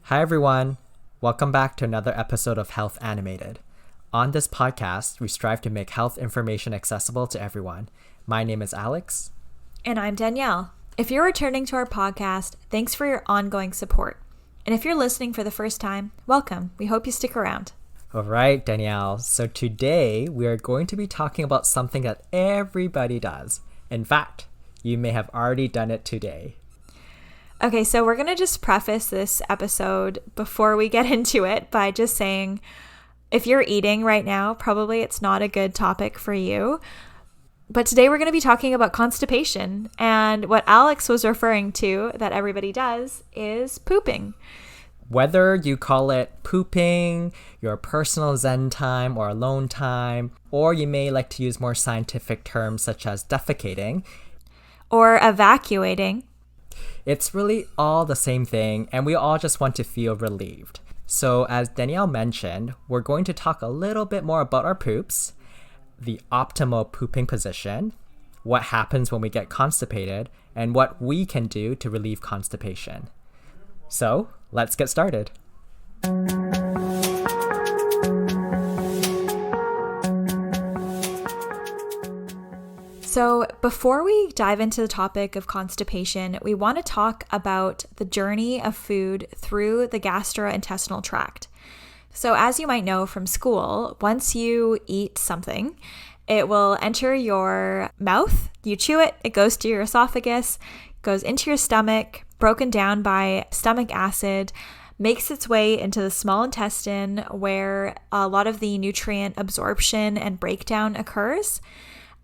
Hi everyone, welcome back to another episode of Health Animated. On this podcast, we strive to make health information accessible to everyone. My name is Alex. And I'm Danielle. If you're returning to our podcast, thanks for your ongoing support. And if you're listening for the first time, welcome. We hope you stick around. All right, Danielle. So today we are going to be talking about something that everybody does. In fact, you may have already done it today. Okay, so we're going to just preface this episode before we get into it by just saying, if you're eating right now, probably it's not a good topic for you. But today we're going to be talking about constipation. And what Alex was referring to that everybody does is pooping. Whether you call it pooping, your personal zen time or alone time, or you may like to use more scientific terms such as defecating, or evacuating. It's really all the same thing, and we all just want to feel relieved. So as Danielle mentioned, we're going to talk a little bit more about our poops, the optimal pooping position, what happens when we get constipated, and what we can do to relieve constipation. So let's get started. So before we dive into the topic of constipation, we want to talk about the journey of food through the gastrointestinal tract. So as you might know from school, once you eat something, it will enter your mouth, you chew it, it goes to your esophagus, goes into your stomach, broken down by stomach acid, makes its way into the small intestine where a lot of the nutrient absorption and breakdown occurs.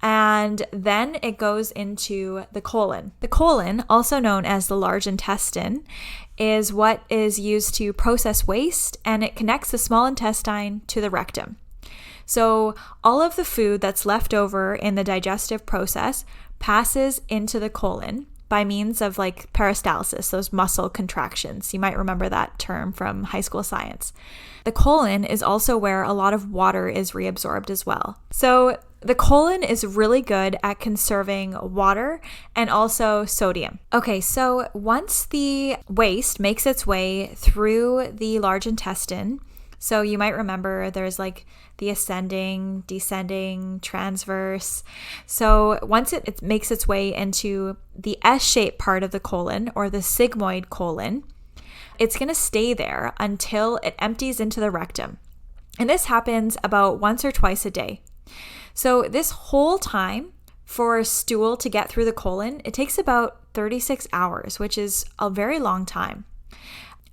And then it goes into the colon. The colon, also known as the large intestine, is what is used to process waste, and it connects the small intestine to the rectum. So all of the food that's left over in the digestive process passes into the colon by means of like peristalsis, those muscle contractions. You might remember that term from high school science. The colon is also where a lot of water is reabsorbed as well. So the colon is really good at conserving water and also sodium. Okay, so once the waste makes its way through the large intestine, so you might remember there's like the ascending, descending, transverse. So once it makes its way into the S-shaped part of the colon or the sigmoid colon, it's going to stay there until it empties into the rectum. And this happens about once or twice a day. So this whole time for stool to get through the colon, it takes about 36 hours, which is a very long time.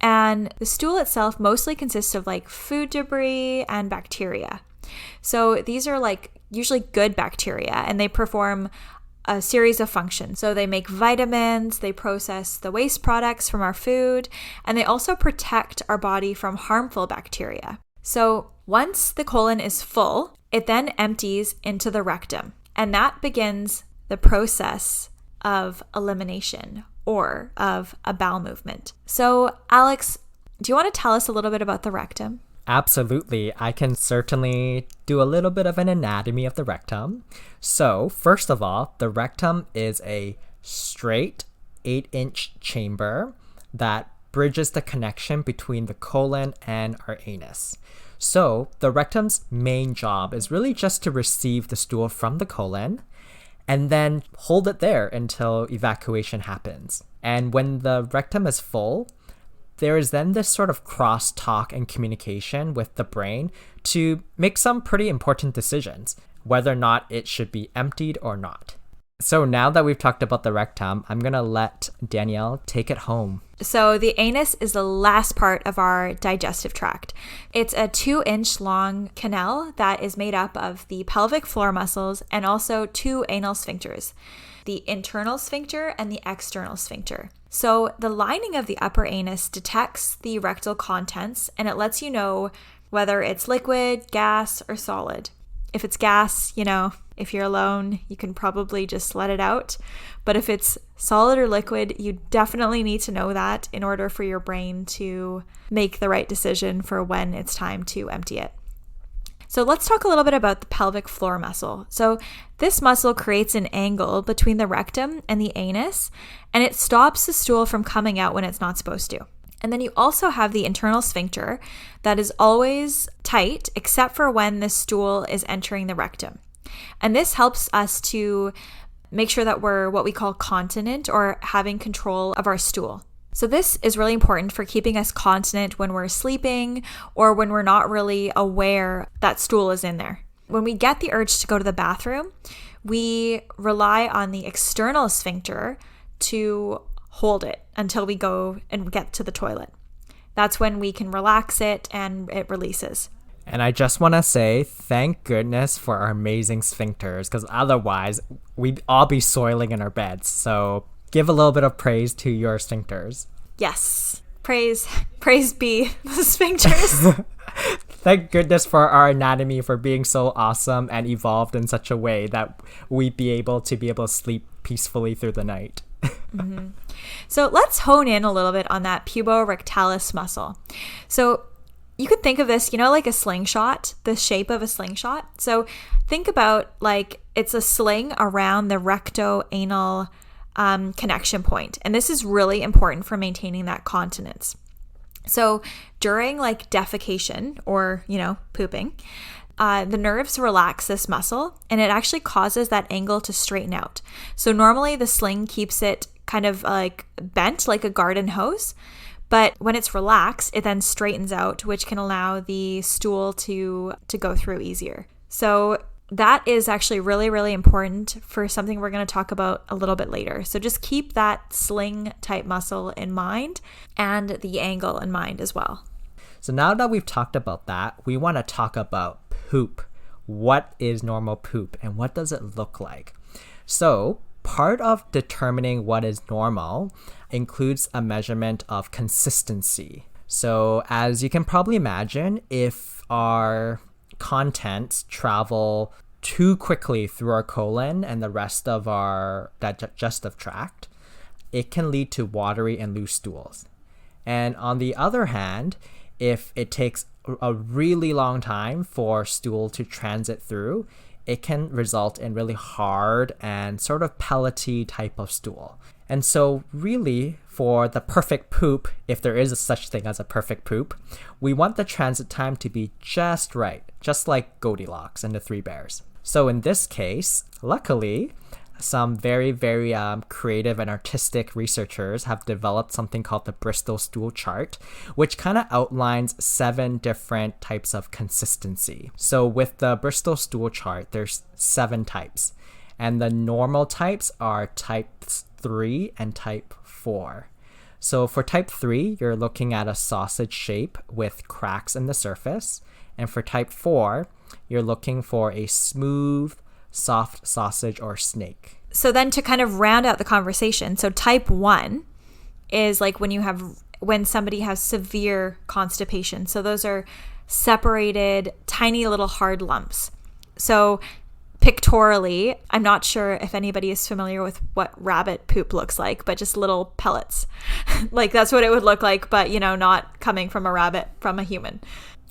And the stool itself mostly consists of like food debris and bacteria. So these are like usually good bacteria, and they perform a series of functions. So they make vitamins, they process the waste products from our food, and they also protect our body from harmful bacteria. So once the colon is full, it then empties into the rectum, and that begins the process of elimination or of a bowel movement. So Alex, do you want to tell us a little bit about the rectum? Absolutely. I can certainly do a little bit of an anatomy of the rectum. So first of all, the rectum is a straight 8-inch chamber that bridges the connection between the colon and our anus. So the rectum's main job is really just to receive the stool from the colon and then hold it there until evacuation happens. And when the rectum is full, there is then this sort of cross-talk and communication with the brain to make some pretty important decisions, whether or not it should be emptied or not. So now that we've talked about the rectum, I'm going to let Danielle take it home. So the anus is the last part of our digestive tract. It's a 2-inch long canal that is made up of the pelvic floor muscles and also 2 anal sphincters, the internal sphincter and the external sphincter. So the lining of the upper anus detects the rectal contents, and it lets you know whether it's liquid, gas, or solid. If it's gas, if you're alone, you can probably just let it out. But if it's solid or liquid, you definitely need to know that in order for your brain to make the right decision for when it's time to empty it. So let's talk a little bit about the pelvic floor muscle. So this muscle creates an angle between the rectum and the anus, and it stops the stool from coming out when it's not supposed to. And then you also have the internal sphincter that is always tight except for when the stool is entering the rectum. And this helps us to make sure that we're what we call continent, or having control of our stool. So this is really important for keeping us continent when we're sleeping or when we're not really aware that stool is in there. When we get the urge to go to the bathroom, we rely on the external sphincter to hold it until we go and get to the toilet. That's when we can relax it and it releases. And I just want to say thank goodness for our amazing sphincters, because otherwise we'd all be soiling in our beds. So give a little bit of praise to your sphincters. Yes. Praise be the sphincters. Thank goodness for our anatomy for being so awesome and evolved in such a way that we'd be able to sleep peacefully through the night. Mm-hmm. So let's hone in a little bit on that puborectalis muscle. So you could think of this, like a slingshot, the shape of a slingshot. So think about like it's a sling around the rectoanal connection point. And this is really important for maintaining that continence. So during like defecation or, pooping, the nerves relax this muscle and it actually causes that angle to straighten out. So normally the sling keeps it kind of like bent like a garden hose, but when it's relaxed, it then straightens out, which can allow the stool to go through easier. So that is actually really, really important for something we're going to talk about a little bit later. So just keep that sling type muscle in mind and the angle in mind as well. So now that we've talked about that, we want to talk about poop. What is normal poop and what does it look like? So part of determining what is normal includes a measurement of consistency. So as you can probably imagine, if our contents travel too quickly through our colon and the rest of our digestive tract, it can lead to watery and loose stools. And on the other hand, if it takes a really long time for stool to transit through, it can result in really hard and sort of pellety type of stool. And so really for the perfect poop, if there is a such thing as a perfect poop, we want the transit time to be just right, just like Goldilocks and the Three Bears. So in this case, luckily, some very, very creative and artistic researchers have developed something called the Bristol stool chart, which kind of outlines 7 different types of consistency. So with the Bristol stool chart, there's 7 types. And the normal types are type 3 and type 4. So for type 3, you're looking at a sausage shape with cracks in the surface. And for type 4, you're looking for a smooth, soft sausage or snake. So then to kind of round out the conversation, so type 1 is like when somebody has severe constipation. So those are separated, tiny little hard lumps. So pictorially, I'm not sure if anybody is familiar with what rabbit poop looks like, but just little pellets. Like that's what it would look like, but not coming from a rabbit, from a human.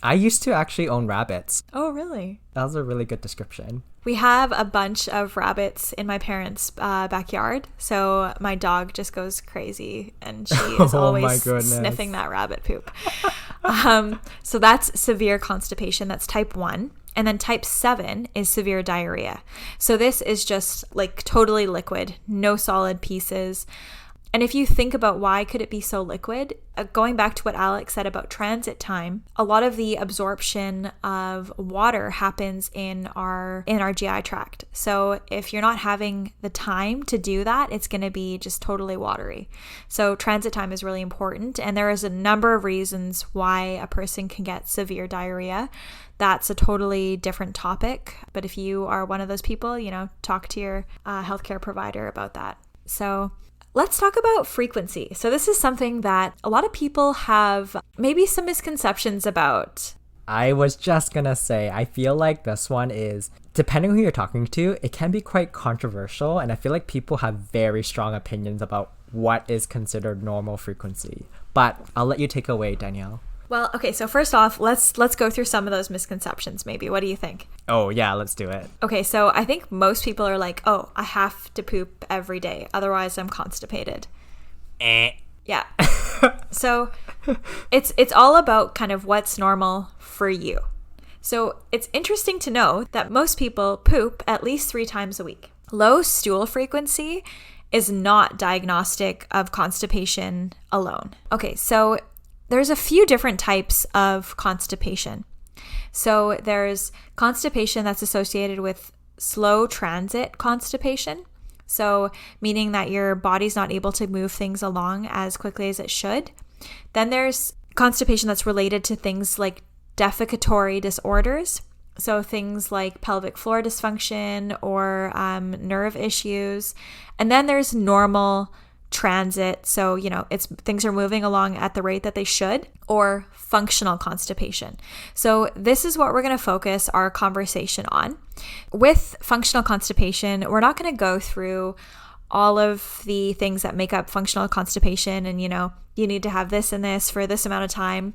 I used to actually own rabbits. Oh, really? That was a really good description. We have a bunch of rabbits in my parents' backyard, so my dog just goes crazy, and she is always sniffing that rabbit poop. So that's severe constipation. That's type 1. And then type 7 is severe diarrhea. So this is just like totally liquid, no solid pieces. And if you think about why could it be so liquid, going back to what Alex said about transit time, a lot of the absorption of water happens in our GI tract. So if you're not having the time to do that, it's going to be just totally watery. So transit time is really important. And there is a number of reasons why a person can get severe diarrhea. That's a totally different topic. But if you are one of those people, talk to your healthcare provider about that. So let's talk about frequency. So this is something that a lot of people have maybe some misconceptions about. I was just gonna say, I feel like this one is, depending on who you're talking to, it can be quite controversial. And I feel like people have very strong opinions about what is considered normal frequency. But I'll let you take away, Danielle. Well, okay, so first off, let's go through some of those misconceptions maybe. What do you think? Oh, yeah, let's do it. Okay, so I think most people are like, oh, I have to poop every day, otherwise I'm constipated. Yeah. So it's all about kind of what's normal for you. So it's interesting to know that most people poop at least 3 times a week. Low stool frequency is not diagnostic of constipation alone. Okay, so there's a few different types of constipation. So there's constipation that's associated with slow transit constipation. So meaning that your body's not able to move things along as quickly as it should. Then there's constipation that's related to things like defecatory disorders. So things like pelvic floor dysfunction or nerve issues. And then there's normal transit. So, things are moving along at the rate that they should, or functional constipation. So this is what we're going to focus our conversation on. With functional constipation, we're not going to go through all of the things that make up functional constipation and, you need to have this and this for this amount of time.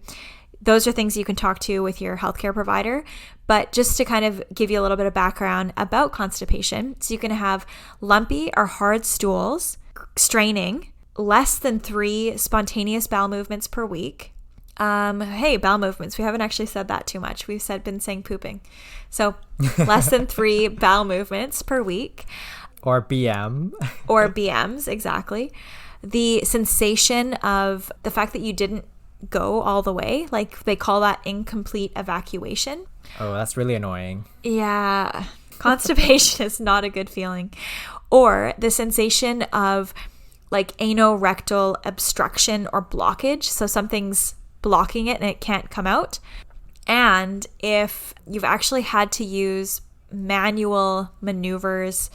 Those are things you can talk to with your healthcare provider. But just to kind of give you a little bit of background about constipation, so you can have lumpy or hard stools, straining, less than 3 spontaneous bowel movements per week. Hey, bowel movements. We haven't actually said that too much. We've been saying pooping. So less than 3 bowel movements per week. Or BM. Or BMs, exactly. The sensation of the fact that you didn't go all the way, like they call that incomplete evacuation. Oh, that's really annoying. Yeah. Constipation is not a good feeling. Or the sensation of like anorectal obstruction or blockage. So something's blocking it and it can't come out. And if you've actually had to use manual maneuvers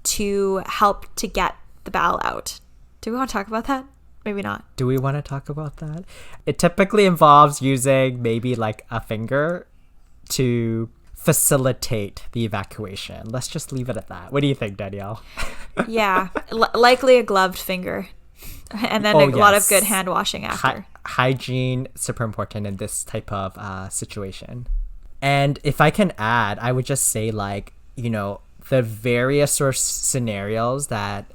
to help to get the bowel out. Do we want to talk about that? Maybe not. Do we want to talk about that? It typically involves using maybe like a finger to facilitate the evacuation. Let's just leave it at that. What do you think, Danielle? Yeah, likely a gloved finger. And then a lot of good hand washing after. Hygiene, super important in this type of situation. And if I can add, I would just say the various sort of scenarios that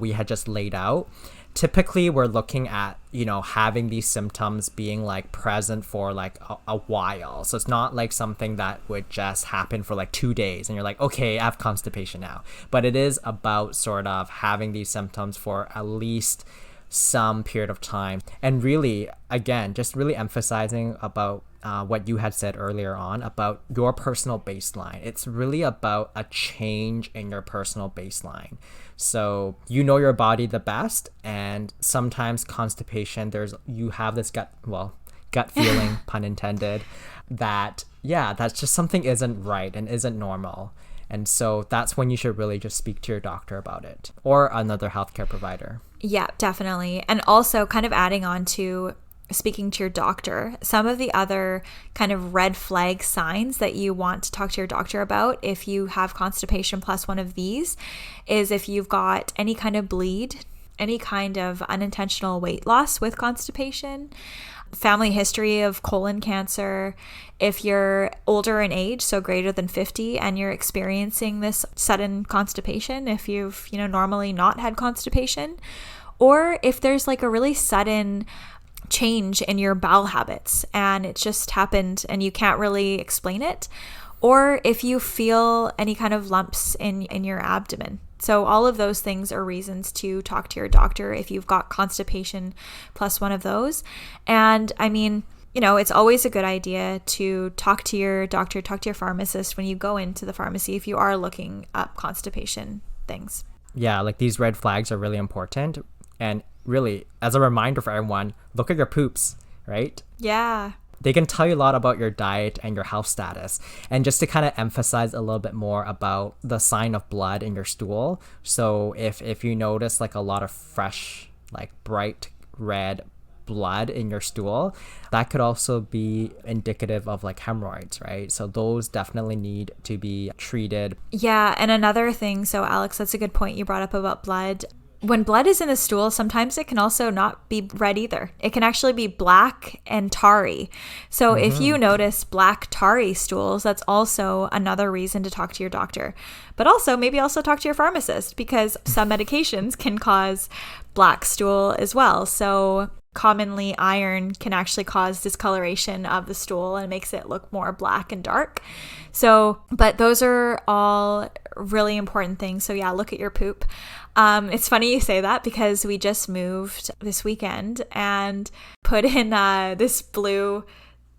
we had just laid out. Typically, we're looking at, having these symptoms being like present for like a while. So it's not like something that would just happen for like 2 days and you're like, okay, I have constipation now. But it is about sort of having these symptoms for at least some period of time. And really, again, just really emphasizing about what you had said earlier on about your personal baseline. It's really about a change in your personal baseline. So you know your body the best, and sometimes constipation, you have this gut feeling, pun intended, that that's just something isn't right and isn't normal. And so that's when you should really just speak to your doctor about it or another healthcare provider. Yeah, definitely. And also kind of adding on to speaking to your doctor, some of the other kind of red flag signs that you want to talk to your doctor about if you have constipation plus one of these is if you've got any kind of bleed, any kind of unintentional weight loss with constipation, family history of colon cancer, if you're older in age, so greater than 50, and you're experiencing this sudden constipation, if you've, normally not had constipation, or if there's like a really sudden change in your bowel habits and it just happened and you can't really explain it, or if you feel any kind of lumps in your abdomen. So all of those things are reasons to talk to your doctor if you've got constipation plus one of those. And I mean, it's always a good idea to talk to your doctor, talk to your pharmacist when you go into the pharmacy if you are looking up constipation things. Yeah, like these red flags are really important. And really, as a reminder for everyone, look at your poops, right? Yeah. They can tell you a lot about your diet and your health status. And just to kind of emphasize a little bit more about the sign of blood in your stool. So if you notice like a lot of fresh, like bright red blood in your stool, that could also be indicative of like hemorrhoids, right? So those definitely need to be treated. Yeah. And another thing, so Alex, that's a good point you brought up about blood. When blood is in the stool, sometimes it can also not be red either. It can actually be black and tarry. So if you notice black tarry stools, that's also another reason to talk to your doctor. But also maybe also talk to your pharmacist because some medications can cause black stool as well. So commonly iron can actually cause discoloration of the stool and makes it look more black and dark. So, but those are all really important things. So yeah, look at your poop. It's funny you say that because we just moved this weekend and put in this blue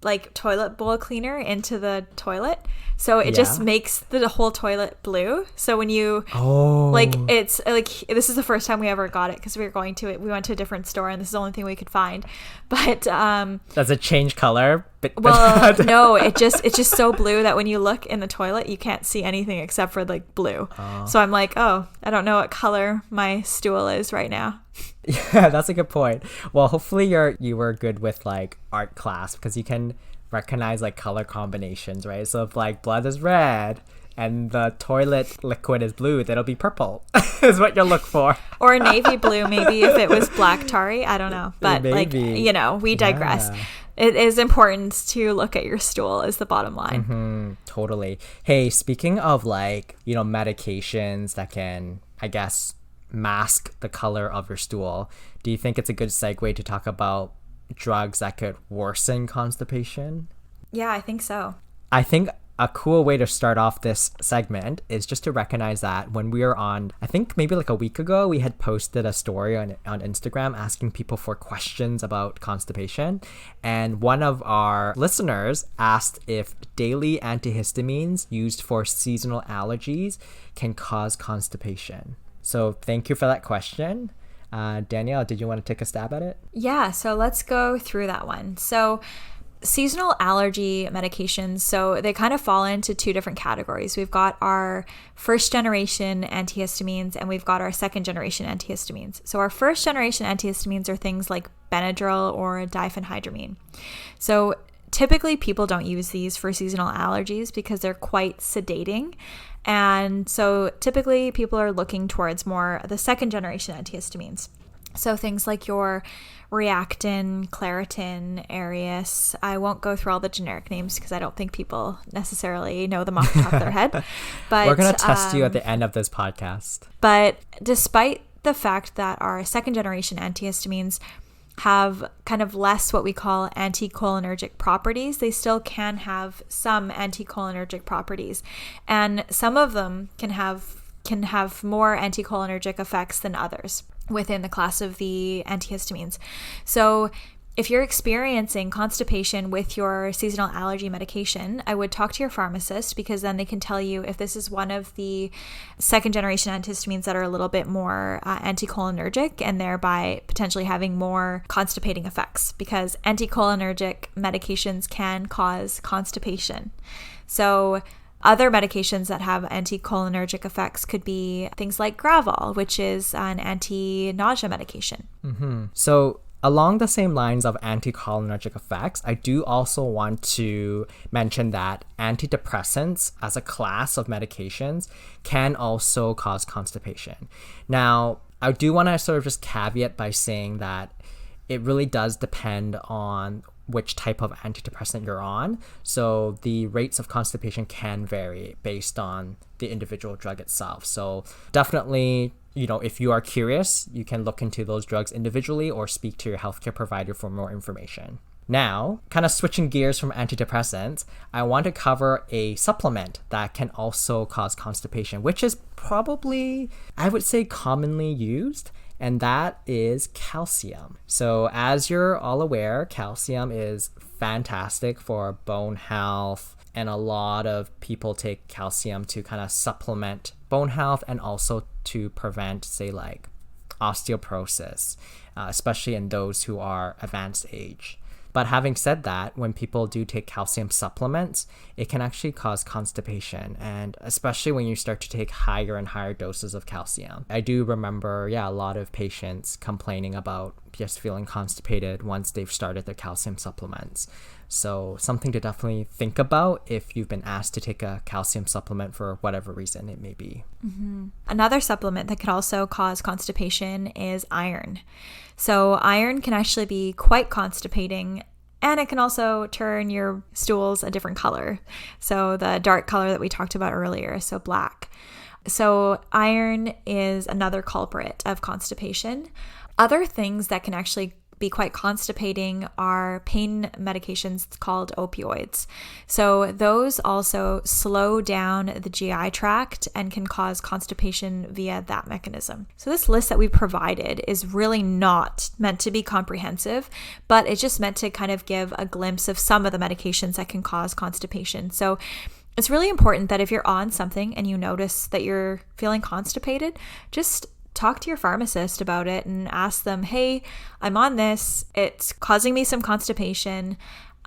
like toilet bowl cleaner into the toilet. So it just makes the whole toilet blue. So when you like, it's like, this is the first time we ever got it because we went to a different store and this is the only thing we could find. But does it change color? Well, no, it's just so blue that when you look in the toilet, you can't see anything except for like blue. So I'm like, I don't know what color my stool is right now. Yeah, that's a good point. Well, hopefully you were good with like art class because you can recognize like color combinations, right? So if like blood is red and the toilet liquid is blue, that'll be purple is what you'll look for. Or navy blue, maybe if it was black tarry. I don't know. But maybe. like, we digress. Yeah. It is important to look at your stool is the bottom line. Mm-hmm, totally. Hey, speaking of like, medications that can, I guess, mask the color of your stool, do you think it's a good segue to talk about drugs that could worsen constipation? Yeah, I think so. I think a cool way to start off this segment is just to recognize that when we were on, I think maybe like a week ago, we had posted a story on Instagram asking people for questions about constipation. And one of our listeners asked if daily antihistamines used for seasonal allergies can cause constipation. So thank you for that question. Danielle, did you want to take a stab at it? Yeah, so let's go through that one. So seasonal allergy medications, so they kind of fall into two different categories. We've got our first generation antihistamines and we've got our second generation antihistamines. So our first generation antihistamines are things like Benadryl or diphenhydramine. So typically people don't use these for seasonal allergies because they're quite sedating. And so typically people are looking towards more the second generation antihistamines. So things like your Reactin, Claritin, Arius. I won't go through all the generic names because I don't think people necessarily know them off the top of their head. But we're going to test you at the end of this podcast. But despite the fact that our second generation antihistamines have kind of less what we call anticholinergic properties, they still can have some anticholinergic properties. And some of them can have more anticholinergic effects than others within the class of the antihistamines. So if you're experiencing constipation with your seasonal allergy medication, I would talk to your pharmacist because then they can tell you if this is one of the second generation antihistamines that are a little bit more anticholinergic and thereby potentially having more constipating effects, because anticholinergic medications can cause constipation. So other medications that have anticholinergic effects could be things like Gravol, which is an anti-nausea medication. Mm-hmm. So along the same lines of anticholinergic effects, I do also want to mention that antidepressants as a class of medications can also cause constipation. Now, I do want to sort of just caveat by saying that it really does depend on which type of antidepressant you're on. So the rates of constipation can vary based on the individual drug itself. So definitely, if you are curious, you can look into those drugs individually or speak to your healthcare provider for more information. Now, kind of switching gears from antidepressants, I want to cover a supplement that can also cause constipation, which is probably, I would say, commonly used, and that is calcium. So as you're all aware, calcium is fantastic for bone health, and a lot of people take calcium to kind of supplement bone health and also to prevent, say, like osteoporosis, especially in those who are advanced age. But having said that, when people do take calcium supplements, it can actually cause constipation, and especially when you start to take higher and higher doses of calcium. I do remember, a lot of patients complaining about just feeling constipated once they've started their calcium supplements. So something to definitely think about if you've been asked to take a calcium supplement for whatever reason it may be. Mm-hmm. Another supplement that can also cause constipation is iron. So iron can actually be quite constipating, and it can also turn your stools a different color. So the dark color that we talked about earlier, so black. So iron is another culprit of constipation. Other things that can actually be quite constipating are pain medications called opioids. So those also slow down the GI tract and can cause constipation via that mechanism. So this list that we provided is really not meant to be comprehensive, but it's just meant to kind of give a glimpse of some of the medications that can cause constipation. So it's really important that if you're on something and you notice that you're feeling constipated, just talk to your pharmacist about it and ask them, hey, I'm on this. It's causing me some constipation.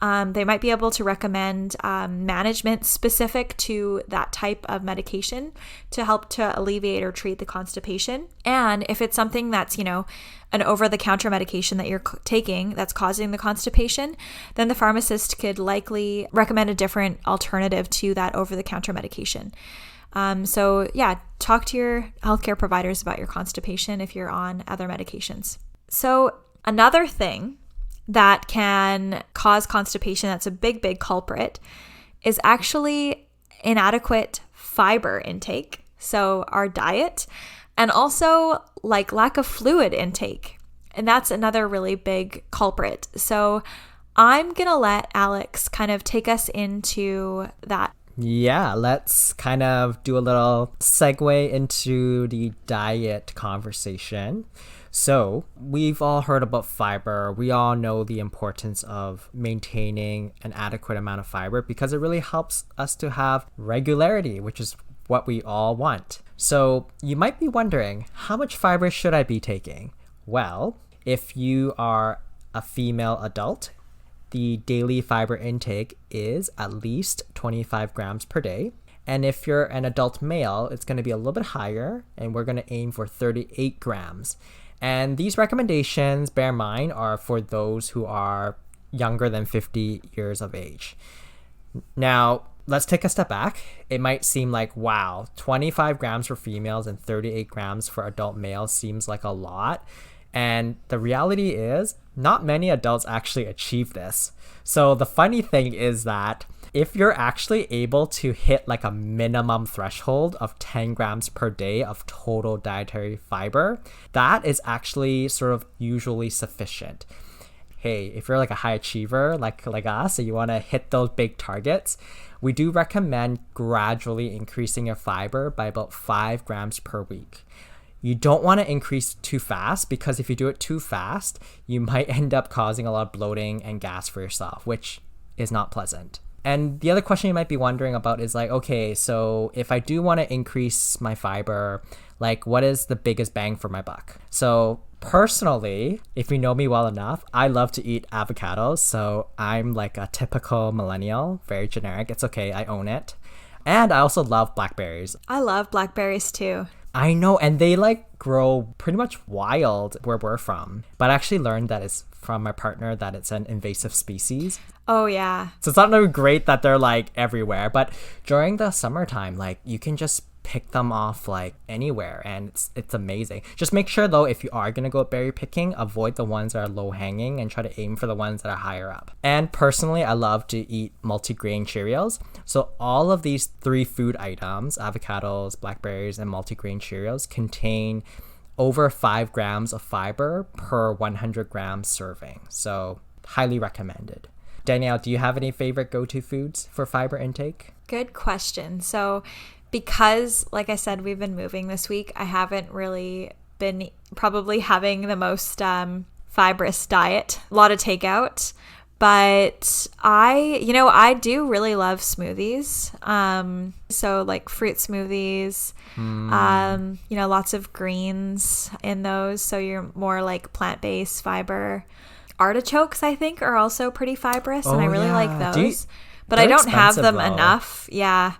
They might be able to recommend management specific to that type of medication to help to alleviate or treat the constipation. And if it's something that's, an over-the-counter medication that you're taking that's causing the constipation, then the pharmacist could likely recommend a different alternative to that over-the-counter medication. So yeah, talk to your healthcare providers about your constipation if you're on other medications. So another thing that can cause constipation that's a big, big culprit is actually inadequate fiber intake. So our diet, and also like lack of fluid intake. And that's another really big culprit. So I'm going to let Alex kind of take us into that. Yeah, let's kind of do a little segue into the diet conversation. So we've all heard about fiber. We all know the importance of maintaining an adequate amount of fiber because it really helps us to have regularity, which is what we all want. So you might be wondering, how much fiber should I be taking? Well, if you are a female adult, the daily fiber intake is at least 25 grams per day. And if you're an adult male, it's going to be a little bit higher, and we're going to aim for 38 grams. And these recommendations, bear in mind, are for those who are younger than 50 years of age. Now, let's take a step back. It might seem like, wow, 25 grams for females and 38 grams for adult males seems like a lot. And the reality is, not many adults actually achieve this. So the funny thing is that if you're actually able to hit like a minimum threshold of 10 grams per day of total dietary fiber, that is actually sort of usually sufficient. Hey, if you're like a high achiever like us and you want to hit those big targets, we do recommend gradually increasing your fiber by about 5 grams per week. You don't want to increase too fast, because if you do it too fast, you might end up causing a lot of bloating and gas for yourself, which is not pleasant. And the other question you might be wondering about is like, okay, so if I do want to increase my fiber, like what is the biggest bang for my buck? So personally, if you know me well enough, I love to eat avocados. So I'm like a typical millennial, very generic. It's okay, I own it. And I also love blackberries. I love blackberries too. I know, and they like grow pretty much wild where we're from. But I actually learned that it's from my partner that it's an invasive species. Oh yeah. So it's not really great that they're like everywhere, but during the summertime, like you can just pick them off like anywhere, and it's amazing. Just make sure though, if you are gonna go berry picking, avoid the ones that are low hanging and try to aim for the ones that are higher up. And personally, I love to eat multigrain Cheerios. So all of these 3 food items, avocados, blackberries, and multigrain Cheerios, contain over 5 grams of fiber per 100 grams serving. So highly recommended. Danielle, do you have any favorite go-to foods for fiber intake? Good question. So because, like I said, we've been moving this week, I haven't really been probably having the most fibrous diet, a lot of takeout. But I do really love smoothies. So like fruit smoothies, lots of greens in those. So you're more like plant-based fiber. Artichokes, I think, are also pretty fibrous, and I really like those. But I don't have them enough. Yeah.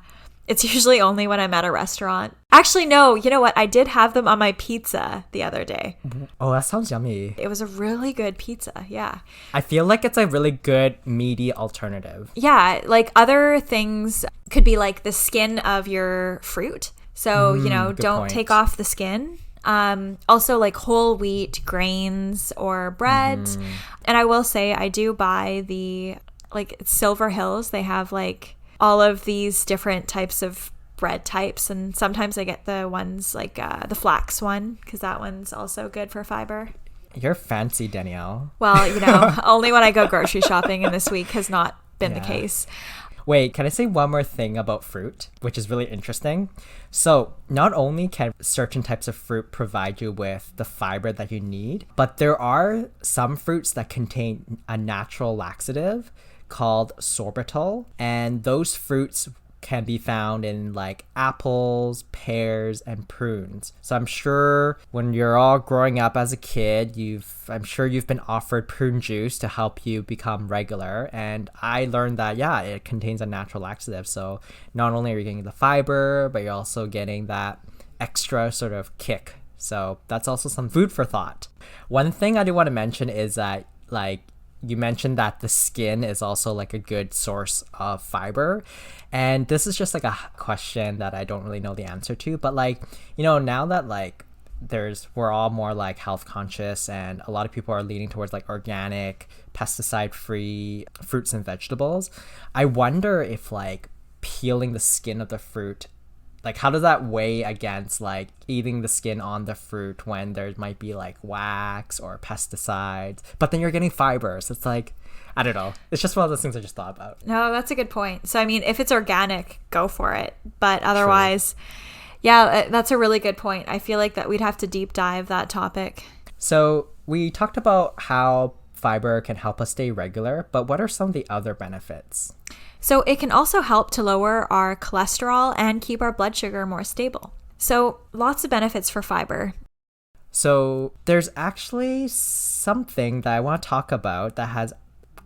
It's usually only when I'm at a restaurant. Actually, no, you know what? I did have them on my pizza the other day. Oh, that sounds yummy. It was a really good pizza, yeah. I feel like it's a really good meaty alternative. Yeah, like other things could be like the skin of your fruit. So, don't take off the skin. Also like whole wheat grains or bread. And I will say I do buy the Silver Hills. They have like all of these different types of bread types, and sometimes I get the ones like the flax one, because that one's also good for fiber. You're fancy, Danielle. Well, only when I go grocery shopping, and this week has not been the case. Wait, can I say one more thing about fruit, which is really interesting? So, not only can certain types of fruit provide you with the fiber that you need, but there are some fruits that contain a natural laxative called sorbitol, and those fruits can be found in like apples, pears, and prunes. So I'm sure when you're all growing up as a kid, I'm sure you've been offered prune juice to help you become regular. And I learned that, it contains a natural laxative. So not only are you getting the fiber, but you're also getting that extra sort of kick. So that's also some food for thought. One thing I do want to mention is that you mentioned that the skin is also like a good source of fiber. And this is just like a question that I don't really know the answer to. But now that we're all more like health conscious and a lot of people are leaning towards like organic, pesticide free fruits and vegetables, I wonder if like peeling the skin of the fruit, like how does that weigh against like eating the skin on the fruit when there might be like wax or pesticides, but then you're getting fibers. It's like, I don't know. It's just one of those things I just thought about. No, that's a good point. So, I mean, if it's organic, go for it. But otherwise, that's a really good point. I feel like that we'd have to deep dive that topic. So we talked about how fiber can help us stay regular, but what are some of the other benefits? So it can also help to lower our cholesterol and keep our blood sugar more stable. So lots of benefits for fiber. So there's actually something that I want to talk about that has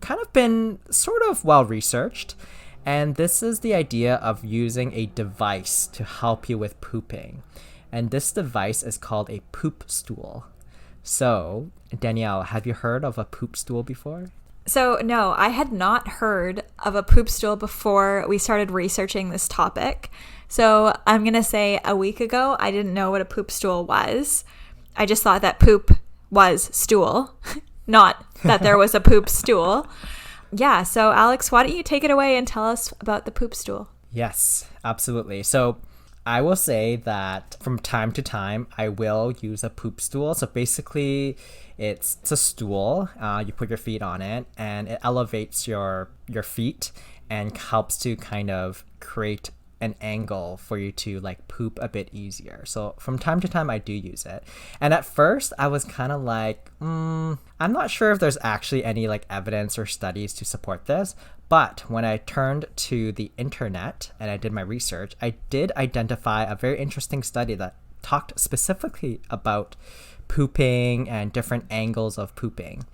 kind of been sort of well researched. And this is the idea of using a device to help you with pooping. And this device is called a poop stool. So Danielle, have you heard of a poop stool before? So no, I had not heard of a poop stool before we started researching this topic. So I'm going to say a week ago, I didn't know what a poop stool was. I just thought that poop was stool, not that there was a poop stool. Yeah, so Alex, why don't you take it away and tell us about the poop stool? Yes, absolutely. So I will say that from time to time, I will use a poop stool. So basically, it's a stool. You put your feet on it, and it elevates your feet and helps to kind of create an angle for you to like poop a bit easier. So from time to time, I do use it. And at first, I was kind of like, I'm not sure if there's actually any like evidence or studies to support this. But when I turned to the internet and I did my research, I did identify a very interesting study that talked specifically about pooping and different angles of pooping.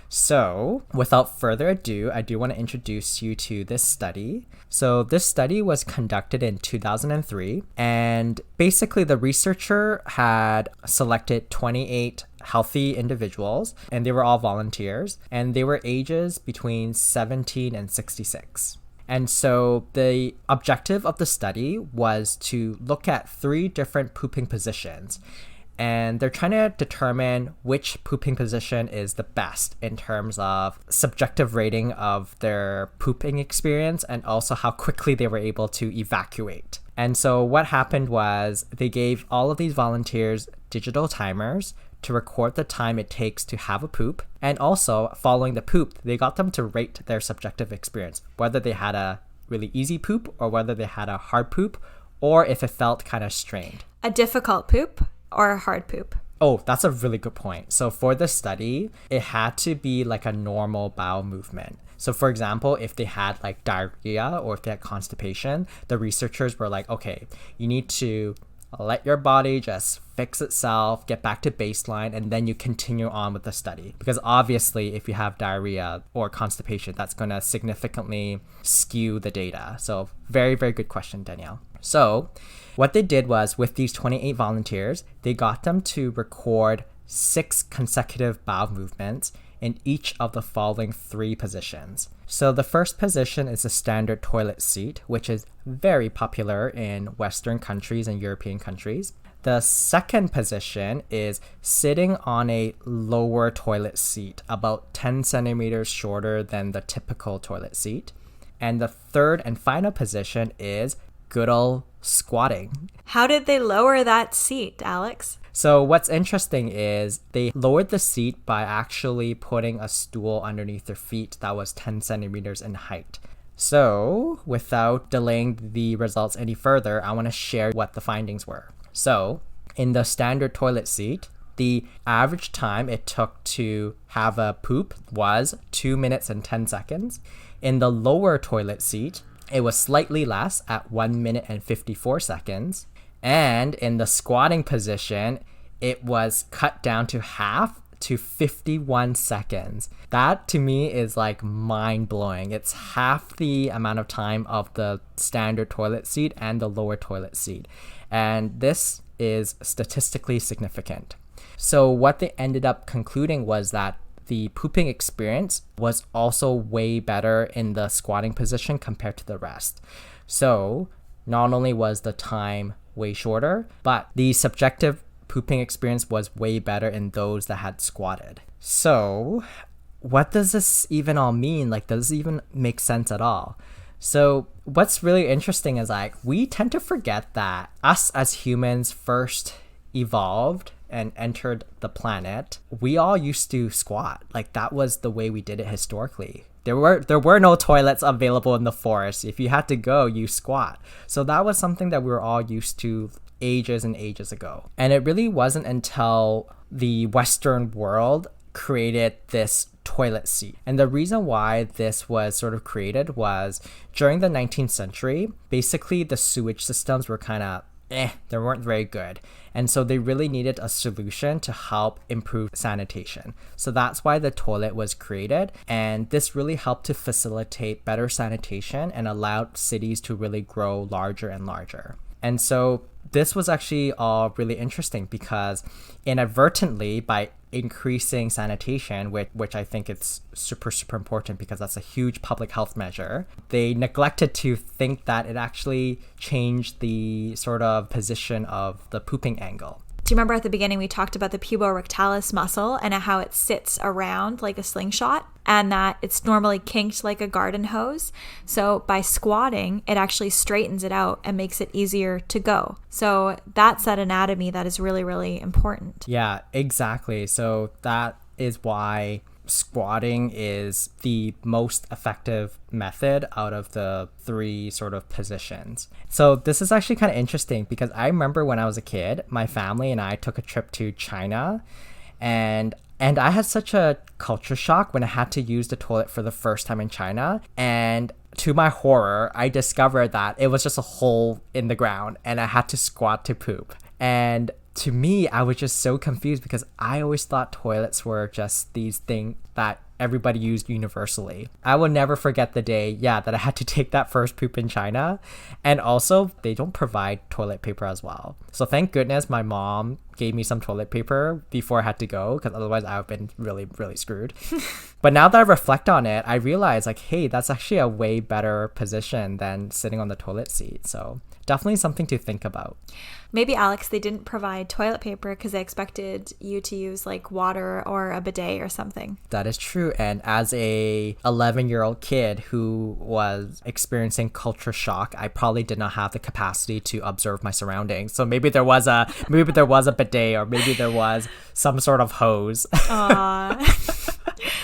So without further ado, I do want to introduce you to this study. So this study was conducted in 2003, and basically the researcher had selected 28 healthy individuals, and they were all volunteers, and they were ages between 17 and 66. And so the objective of the study was to look at 3 different pooping positions. And they're trying to determine which pooping position is the best in terms of subjective rating of their pooping experience and also how quickly they were able to evacuate. And so what happened was they gave all of these volunteers digital timers to record the time it takes to have a poop. And also, following the poop, they got them to rate their subjective experience, whether they had a really easy poop or whether they had a hard poop, or if it felt kind of strained. A difficult poop or a hard poop? Oh, that's a really good point. So for the study, it had to be like a normal bowel movement. So for example, if they had like diarrhea or if they had constipation, the researchers were like, okay, you need to let your body just fix itself, get back to baseline, and then you continue on with the study. Because obviously, if you have diarrhea or constipation, that's going to significantly skew the data. So very, very good question, Danielle. So what they did was with these 28 volunteers, they got them to record 6 consecutive bowel movements in each of the following 3 positions. So the first position is a standard toilet seat, which is very popular in Western countries and European countries. The second position is sitting on a lower toilet seat, about 10 centimeters shorter than the typical toilet seat. And the third and final position is good old squatting. How did they lower that seat, Alex? So what's interesting is they lowered the seat by actually putting a stool underneath their feet that was 10 centimeters in height. So without delaying the results any further, I want to share what the findings were. So in the standard toilet seat, the average time it took to have a poop was 2 minutes and 10 seconds. In the lower toilet seat, it was slightly less at 1 minute and 54 seconds. And in the squatting position, it was cut down to half to 51 seconds. That to me is like mind-blowing. It's half the amount of time of the standard toilet seat and the lower toilet seat. And this is statistically significant. So what they ended up concluding was that the pooping experience was also way better in the squatting position compared to the rest. So not only was the time way shorter, but the subjective pooping experience was way better in those that had squatted. So what does this even all mean? Like, does this even make sense at all? So what's really interesting is like we tend to forget that us as humans first evolved and entered the planet. We all used to squat. Like that was the way we did it historically. There were no toilets available in the forest. If you had to go, you squat. So that was something that we were all used to ages and ages ago. And it really wasn't until the Western world created this toilet seat. And the reason why this was sort of created was during the 19th century, basically the sewage systems were kind of they weren't very good. And so they really needed a solution to help improve sanitation. So that's why the toilet was created. And this really helped to facilitate better sanitation and allowed cities to really grow larger and larger. And so this was actually all really interesting because inadvertently, by increasing sanitation, which I think it's super, super important because that's a huge public health measure, they neglected to think that it actually changed the sort of position of the pooping angle. Do you remember at the beginning we talked about the Pubo Rectalis muscle and how it sits around like a slingshot and that it's normally kinked like a garden hose? So by squatting, it actually straightens it out and makes it easier to go. So that's that anatomy that is really, really important. Yeah, exactly. So that is why squatting is the most effective method out of the three sort of positions. So this is actually kind of interesting because I remember when I was a kid, my family and I took a trip to China, and I had such a culture shock when I had to use the toilet for the first time in China. And to my horror, I discovered that it was just a hole in the ground and I had to squat to poop. And to me, I was just so confused because I always thought toilets were just these things that everybody used universally. I will never forget the day, that I had to take that first poop in China. And also, they don't provide toilet paper as well. So thank goodness my mom gave me some toilet paper before I had to go, because otherwise I would have been really, really screwed. But now that I reflect on it, I realize like, hey, that's actually a way better position than sitting on the toilet seat. So definitely something to think about. Maybe, Alex, they didn't provide toilet paper because they expected you to use like water or a bidet or something. That is true. And as a 11-year-old kid who was experiencing culture shock, I probably did not have the capacity to observe my surroundings. So maybe there was a bidet, or maybe there was some sort of hose. Aww.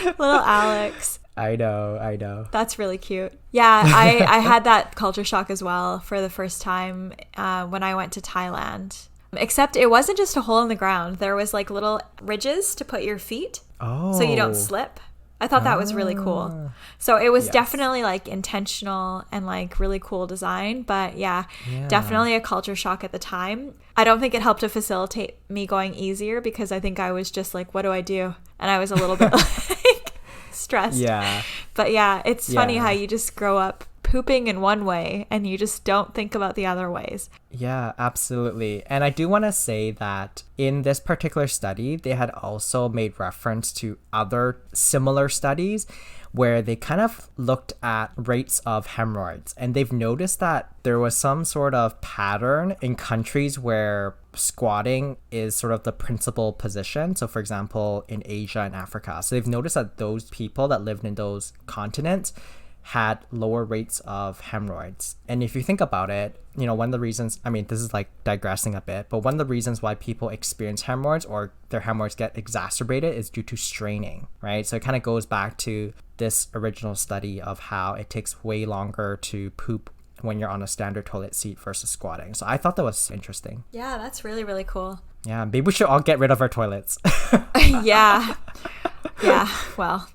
Little Alex. I know. That's really cute. Yeah, I had that culture shock as well for the first time when I went to Thailand. Except it wasn't just a hole in the ground. There was like little ridges to put your feet so you don't slip. I thought that was really cool. So it was definitely like intentional and like really cool design. But yeah, definitely a culture shock at the time. I don't think it helped to facilitate me going easier because I think I was just like, what do I do? And I was a little bit like stressed. Yeah. But yeah, it's funny how you just grow up pooping in one way and you just don't think about the other ways. Yeah, absolutely. And I do want to say that in this particular study, they had also made reference to other similar studies where they kind of looked at rates of hemorrhoids. And they've noticed that there was some sort of pattern in countries where squatting is sort of the principal position. So for example, in Asia and Africa. So they've noticed that those people that lived in those continents had lower rates of hemorrhoids. And if you think about it, one of the reasons, this is like digressing a bit, but one of the reasons why people experience hemorrhoids or their hemorrhoids get exacerbated is due to straining, right? So it kind of goes back to this original study of how it takes way longer to poop when you're on a standard toilet seat versus squatting. So I thought that was interesting. Yeah, that's really, really cool. Yeah, maybe we should all get rid of our toilets. Yeah. Yeah, well.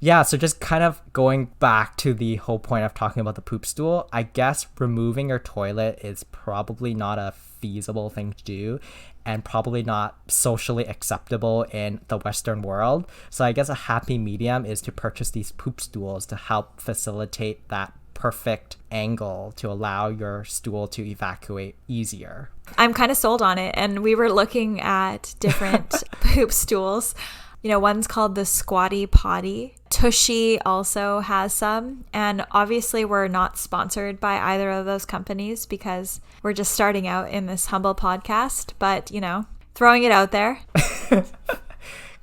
Yeah, so just kind of going back to the whole point of talking about the poop stool, I guess removing your toilet is probably not a feasible thing to do and probably not socially acceptable in the Western world. So I guess a happy medium is to purchase these poop stools to help facilitate that perfect angle to allow your stool to evacuate easier. I'm kind of sold on it, and we were looking at different poop stools. One's called the Squatty Potty. Tushy also has some, and obviously we're not sponsored by either of those companies because we're just starting out in this humble podcast, but throwing it out there.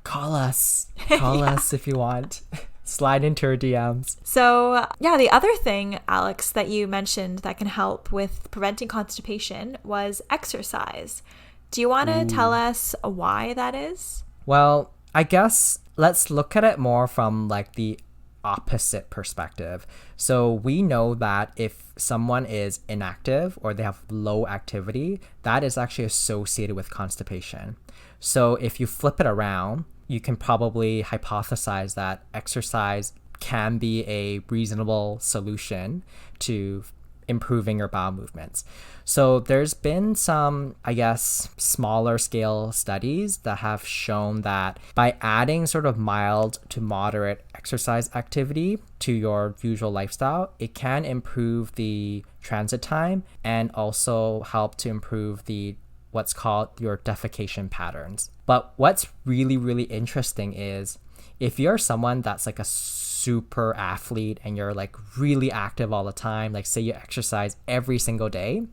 Call us if you want. Slide into our DMs. So yeah, the other thing, Alex, that you mentioned that can help with preventing constipation was exercise. Do you want to tell us why that is? Well, I guess let's look at it more from like the opposite perspective. So we know that if someone is inactive or they have low activity, that is actually associated with constipation. So if you flip it around, you can probably hypothesize that exercise can be a reasonable solution to improving your bowel movements. So there's been some, I guess, smaller scale studies that have shown that by adding sort of mild to moderate exercise activity to your usual lifestyle, it can improve the transit time and also help to improve the what's called your defecation patterns. But what's really, really interesting is if you're someone that's like a super athlete and you're like really active all the time, like say you exercise every single day,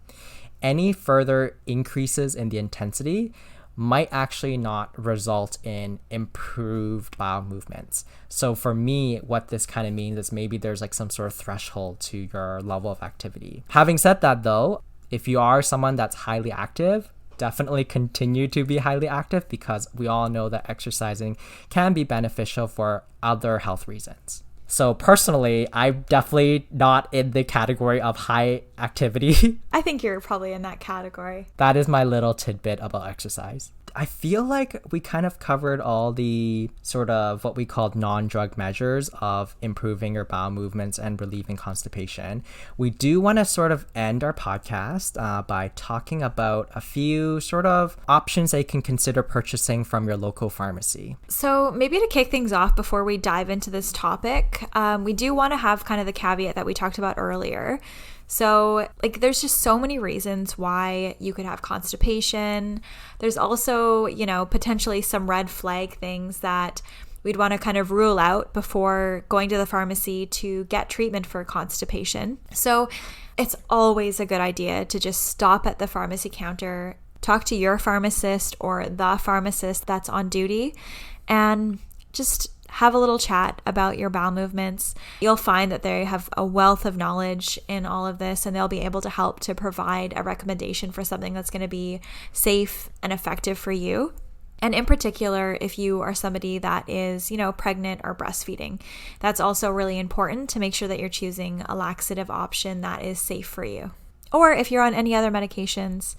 any further increases in the intensity might actually not result in improved bowel movements. So for me, what this kind of means is maybe there's like some sort of threshold to your level of activity. Having said that though, if you are someone that's highly active, definitely continue to be highly active because we all know that exercising can be beneficial for other health reasons. So personally, I'm definitely not in the category of high activity. I think you're probably in that category. That is my little tidbit about exercise. I feel like we kind of covered all the sort of what we called non-drug measures of improving your bowel movements and relieving constipation. We do want to sort of end our podcast by talking about a few sort of options that you can consider purchasing from your local pharmacy. So maybe to kick things off before we dive into this topic, we do want to have kind of the caveat that we talked about earlier. So like there's just so many reasons why you could have constipation. There's also, potentially some red flag things that we'd want to kind of rule out before going to the pharmacy to get treatment for constipation. So it's always a good idea to just stop at the pharmacy counter, talk to your pharmacist or the pharmacist that's on duty, and just have a little chat about your bowel movements. You'll find that they have a wealth of knowledge in all of this, and they'll be able to help to provide a recommendation for something that's going to be safe and effective for you. And in particular, if you are somebody that is, pregnant or breastfeeding, that's also really important to make sure that you're choosing a laxative option that is safe for you. Or if you're on any other medications,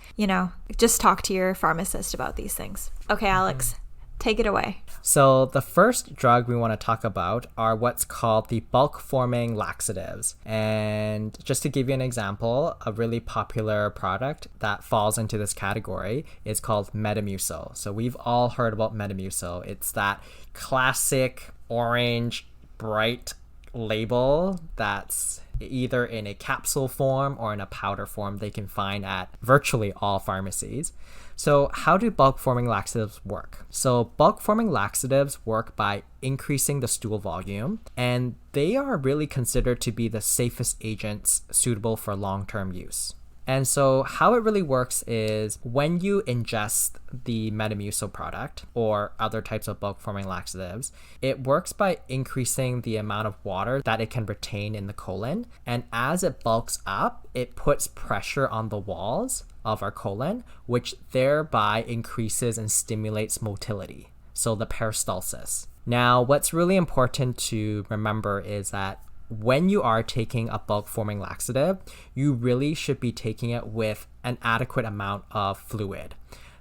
just talk to your pharmacist about these things. Okay, Alex. Take it away. So the first drug we want to talk about are what's called the bulk-forming laxatives. And just to give you an example, a really popular product that falls into this category is called Metamucil. So we've all heard about Metamucil. It's that classic orange, bright label that's either in a capsule form or in a powder form they can find at virtually all pharmacies. So how do bulk-forming laxatives work? So bulk-forming laxatives work by increasing the stool volume, and they are really considered to be the safest agents suitable for long-term use. And so how it really works is when you ingest the Metamucil product or other types of bulk forming laxatives, it works by increasing the amount of water that it can retain in the colon. And as it bulks up, it puts pressure on the walls of our colon, which thereby increases and stimulates motility, so the peristalsis. Now, what's really important to remember is that when you are taking a bulk forming laxative, you really should be taking it with an adequate amount of fluid.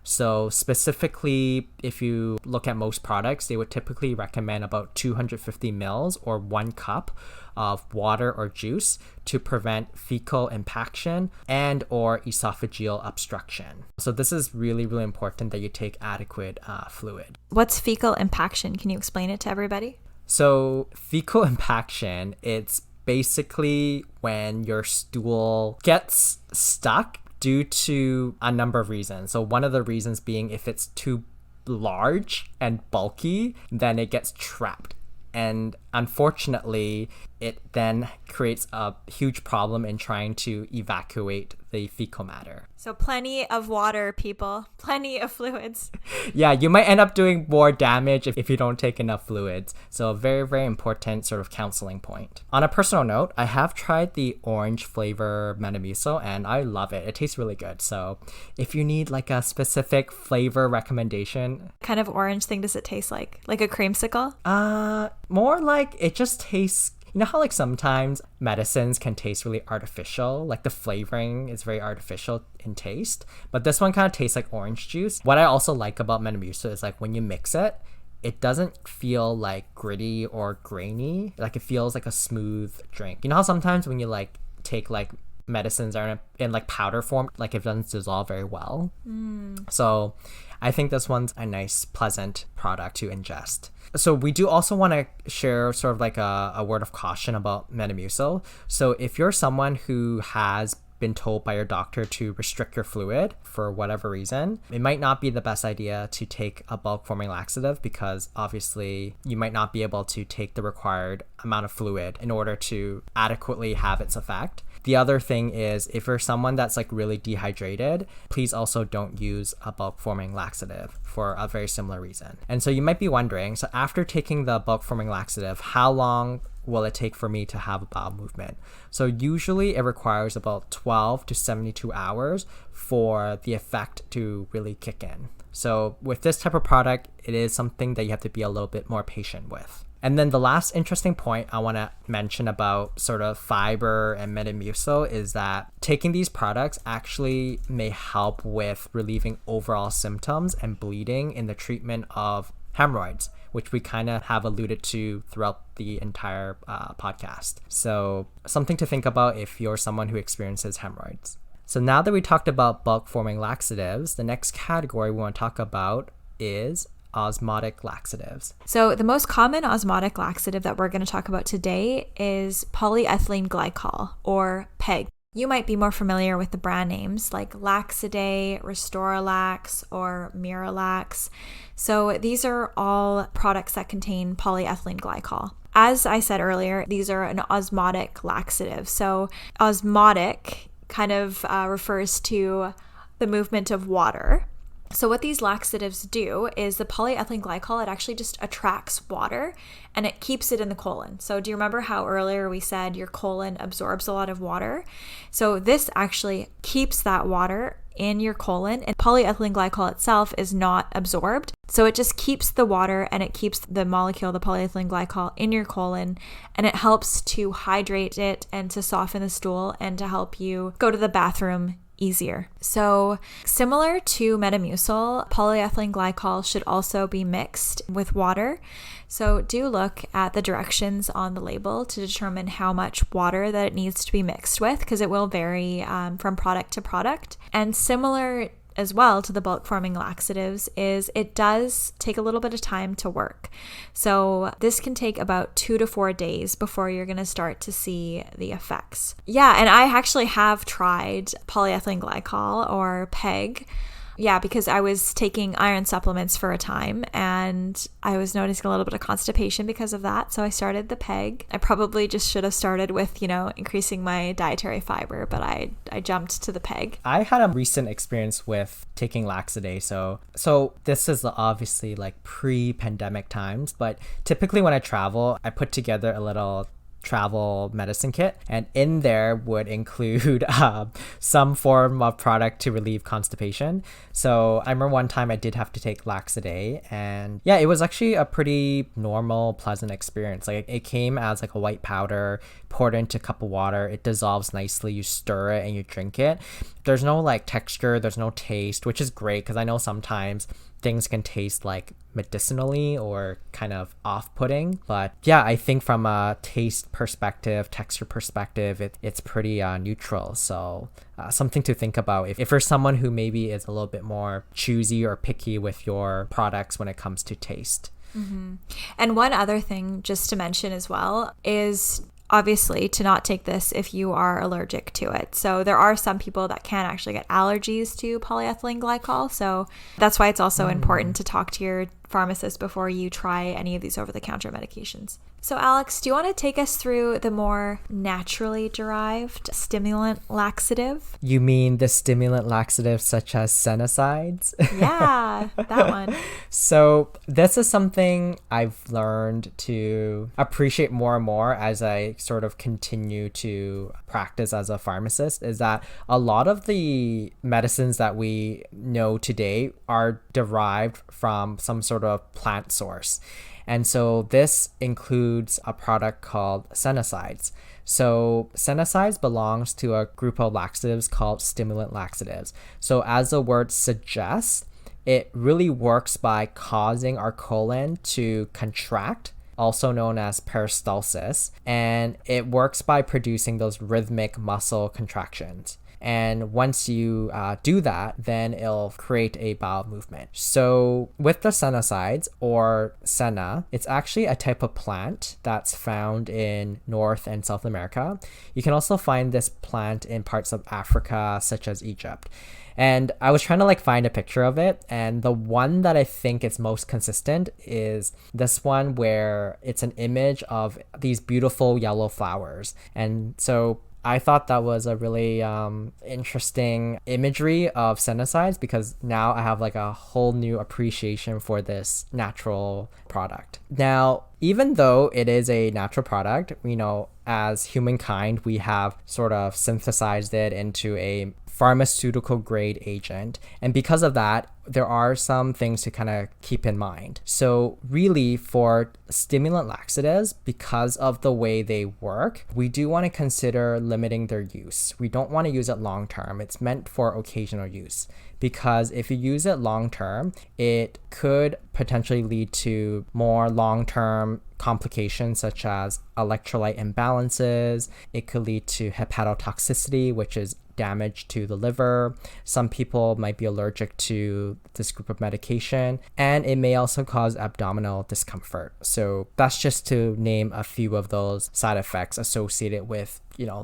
So specifically, if you look at most products, they would typically recommend about 250 mils or 1 cup of water or juice to prevent fecal impaction and or esophageal obstruction. So this is really, really important that you take adequate fluid. What's fecal impaction? Can you explain it to everybody? So fecal impaction, it's basically when your stool gets stuck due to a number of reasons. So one of the reasons being if it's too large and bulky, then it gets trapped. And unfortunately, it then creates a huge problem in trying to evacuate the fecal matter. So plenty of water, people. Plenty of fluids. Yeah, you might end up doing more damage if you don't take enough fluids. So a very, very important sort of counseling point. On a personal note, I have tried the orange flavor Metamucil and I love it. It tastes really good. So if you need like a specific flavor recommendation. What kind of orange thing does it taste like? Like a creamsicle? More like it just tastes, you know how like sometimes medicines can taste really artificial, like the flavoring is very artificial in taste, but this one kind of tastes like orange juice. What I also like about Metamucil is like when you mix it, it doesn't feel like gritty or grainy, like it feels like a smooth drink. You know how sometimes when you like take like medicines are in like powder form, like it doesn't dissolve very well. So I think this one's a nice, pleasant product to ingest. So we do also want to share sort of like a word of caution about Metamucil. So if you're someone who has been told by your doctor to restrict your fluid for whatever reason, it might not be the best idea to take a bulk forming laxative because obviously you might not be able to take the required amount of fluid in order to adequately have its effect. The other thing is if you're someone that's like really dehydrated, please also don't use a bulk forming laxative for a very similar reason. And so you might be wondering, so after taking the bulk forming laxative, how long will it take for me to have a bowel movement? So usually it requires about 12 to 72 hours for the effect to really kick in. So with this type of product, it is something that you have to be a little bit more patient with. And then the last interesting point I want to mention about sort of fiber and Metamucil is that taking these products actually may help with relieving overall symptoms and bleeding in the treatment of hemorrhoids, which we kind of have alluded to throughout the entire podcast. So something to think about if you're someone who experiences hemorrhoids. So now that we talked about bulk forming laxatives, the next category we want to talk about is osmotic laxatives. So the most common osmotic laxative that we're going to talk about today is polyethylene glycol, or PEG. You might be more familiar with the brand names like Laxaday, Restoralax, or Miralax. So these are all products that contain polyethylene glycol. As I said earlier, these are an osmotic laxative. So osmotic kind of refers to the movement of water. So what these laxatives do is the polyethylene glycol, it actually just attracts water and it keeps it in the colon. So do you remember how earlier we said your colon absorbs a lot of water? So this actually keeps that water in your colon, and polyethylene glycol itself is not absorbed. So it just keeps the water and it keeps the molecule, the polyethylene glycol, in your colon, and it helps to hydrate it and to soften the stool and to help you go to the bathroom easier. So similar to Metamucil, polyethylene glycol should also be mixed with water. So do look at the directions on the label to determine how much water that it needs to be mixed with, because it will vary from product to product. And similar as well to the bulk forming laxatives is it does take a little bit of time to work. So this can take about 2 to 4 days before you're going to start to see the effects. Yeah, and I actually have tried polyethylene glycol, or PEG. Yeah, because I was taking iron supplements for a time and I was noticing a little bit of constipation because of that. So I started the PEG. I probably just should have started with, increasing my dietary fiber, but I jumped to the PEG. I had a recent experience with taking Laxative. So this is obviously like pre-pandemic times, but typically when I travel, I put together a little travel medicine kit, and in there would include some form of product to relieve constipation. So I remember one time I did have to take Laxative, and yeah, it was actually a pretty normal, pleasant experience. Like it came as like a white powder, poured into a cup of water, it dissolves nicely, you stir it and you drink it. There's no like texture, there's no taste, which is great because I know sometimes things can taste like medicinally or kind of off-putting, but yeah, I think from a taste perspective, texture perspective, it's pretty neutral. So something to think about if you're someone who maybe is a little bit more choosy or picky with your products when it comes to taste. Mm-hmm. And one other thing just to mention as well is obviously to not take this if you are allergic to it. So there are some people that can actually get allergies to polyethylene glycol. So that's why it's also important to talk to your pharmacist before you try any of these over-the-counter medications. So Alex, do you want to take us through the more naturally derived stimulant laxative? You mean the stimulant laxatives such as senicides? Yeah, that one. So this is something I've learned to appreciate more and more as I sort of continue to practice as a pharmacist, is that a lot of the medicines that we know today are derived from some sort of plant source. And so this includes a product called senicides. So senicides belongs to a group of laxatives called stimulant laxatives. So as the word suggests, it really works by causing our colon to contract, also known as peristalsis, and it works by producing those rhythmic muscle contractions. And once you do that, then it'll create a bowel movement. So with the senicides, or senna, it's actually a type of plant that's found in North and South America. You can also find this plant in parts of Africa, such as Egypt. And I was trying to find a picture of it, and the one that I think is most consistent is this one where it's an image of these beautiful yellow flowers. And so I thought that was a really interesting imagery of senicides, because now I have a whole new appreciation for this natural product. Now, even though it is a natural product, as humankind, we have sort of synthesized it into a pharmaceutical grade agent. And because of that, there are some things to kind of keep in mind. So really, for stimulant laxatives, because of the way they work, we do want to consider limiting their use. We don't want to use it long term. It's meant for occasional use, because if you use it long term, it could potentially lead to more long-term complications such as electrolyte imbalances. It could lead to hepatotoxicity, which is damage to the liver. Some people might be allergic to this group of medication, and it may also cause abdominal discomfort. So that's just to name a few of those side effects associated with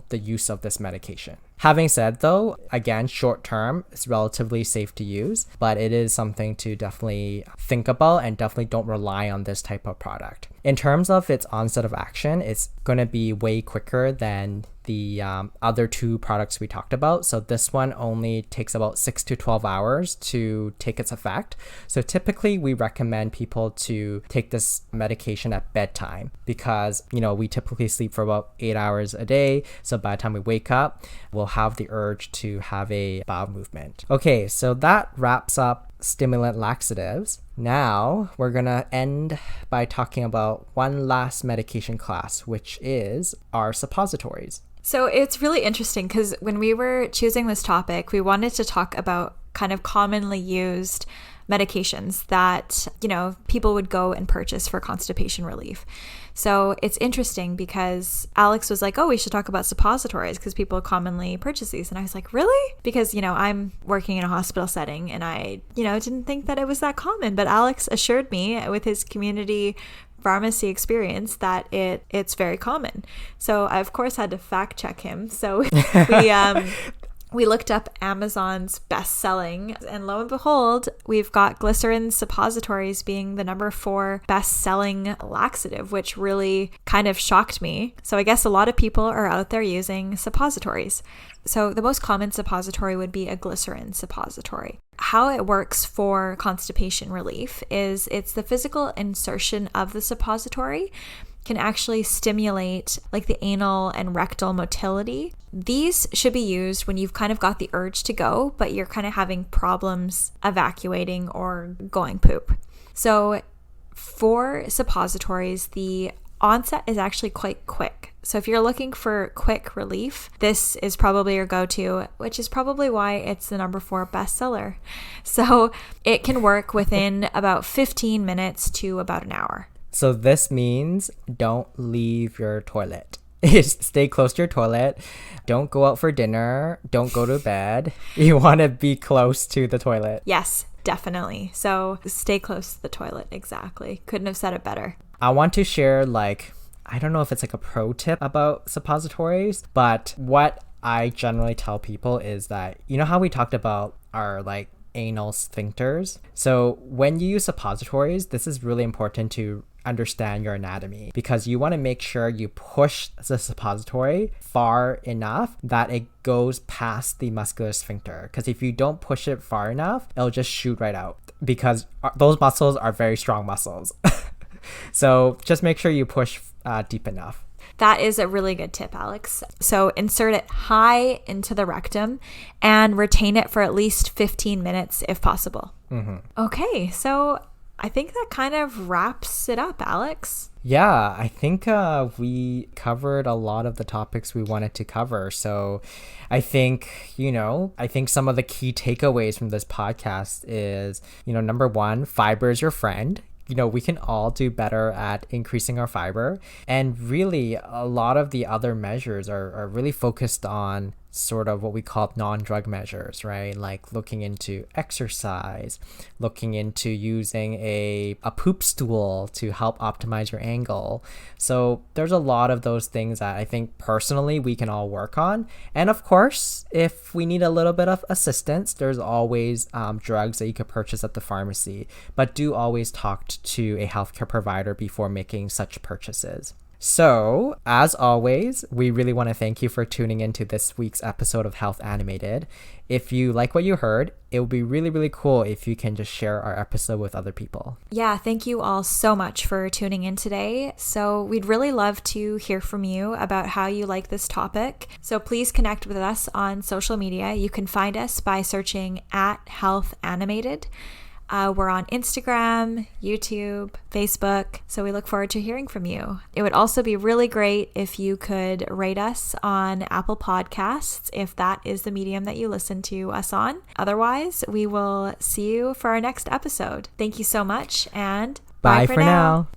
the use of this medication. Having said though, again, short term, it's relatively safe to use, but it is something to definitely think about, and definitely don't rely on this type of product. In terms of its onset of action, it's going to be way quicker than the other two products we talked about. So this one only takes about 6 to 12 hours to take its effect. So typically we recommend people to take this medication at bedtime, because we typically sleep for about 8 hours a day. So by the time we wake up, we'll have the urge to have a bowel movement. Okay, so that wraps up stimulant laxatives. Now we're gonna end by talking about one last medication class, which is our suppositories. So it's really interesting because when we were choosing this topic, we wanted to talk about kind of commonly used medications that, people would go and purchase for constipation relief. So it's interesting because Alex was like, oh, we should talk about suppositories because people commonly purchase these. And I was like, really? Because, I'm working in a hospital setting and I, didn't think that it was that common. But Alex assured me with his community pharmacy experience that it's very common. So I, of course, had to fact check him. So we we looked up Amazon's best-selling, and lo and behold, we've got Glycerin Suppositories being the number 4 best-selling laxative, which really kind of shocked me. So I guess a lot of people are out there using suppositories. So the most common suppository would be a glycerin suppository. How it works for constipation relief is it's the physical insertion of the suppository can actually stimulate like the anal and rectal motility. These should be used when you've kind of got the urge to go, but you're kind of having problems evacuating or going poop. So for suppositories, the onset is actually quite quick. So if you're looking for quick relief, this is probably your go-to, which is probably why it's the number 4 bestseller. So it can work within about 15 minutes to about an hour. So this means don't leave your toilet. Stay close to your toilet. Don't go out for dinner. Don't go to bed. You want to be close to the toilet. Yes, definitely. So stay close to the toilet. Exactly. Couldn't have said it better. I want to share I don't know if it's like a pro tip about suppositories, but what I generally tell people is that, you know how we talked about our anal sphincters? So when you use suppositories, this is really important to understand your anatomy, because you want to make sure you push the suppository far enough that it goes past the muscular sphincter. Because if you don't push it far enough, it'll just shoot right out, because those muscles are very strong muscles. So just make sure you push deep enough. That is a really good tip, Alex. So insert it high into the rectum and retain it for at least 15 minutes if possible. Mm-hmm. Okay, so I think that kind of wraps it up, Alex. Yeah, I think we covered a lot of the topics we wanted to cover. So I think some of the key takeaways from this podcast is, number 1, fiber is your friend. We can all do better at increasing our fiber. And really, a lot of the other measures are really focused on sort of what we call non-drug measures, right? Like looking into exercise, looking into using a poop stool to help optimize your angle. So there's a lot of those things that I think personally we can all work on. And of course, if we need a little bit of assistance, there's always drugs that you could purchase at the pharmacy, but do always talk to a healthcare provider before making such purchases. So, as always, we really want to thank you for tuning into this week's episode of Health Animated. If you like what you heard, it would be really, really cool if you can just share our episode with other people. Yeah, thank you all so much for tuning in today. So we'd really love to hear from you about how you like this topic. So please connect with us on social media. You can find us by searching @healthanimated. We're on Instagram, YouTube, Facebook, so we look forward to hearing from you. It would also be really great if you could rate us on Apple Podcasts, if that is the medium that you listen to us on. Otherwise, we will see you for our next episode. Thank you so much, and bye for now.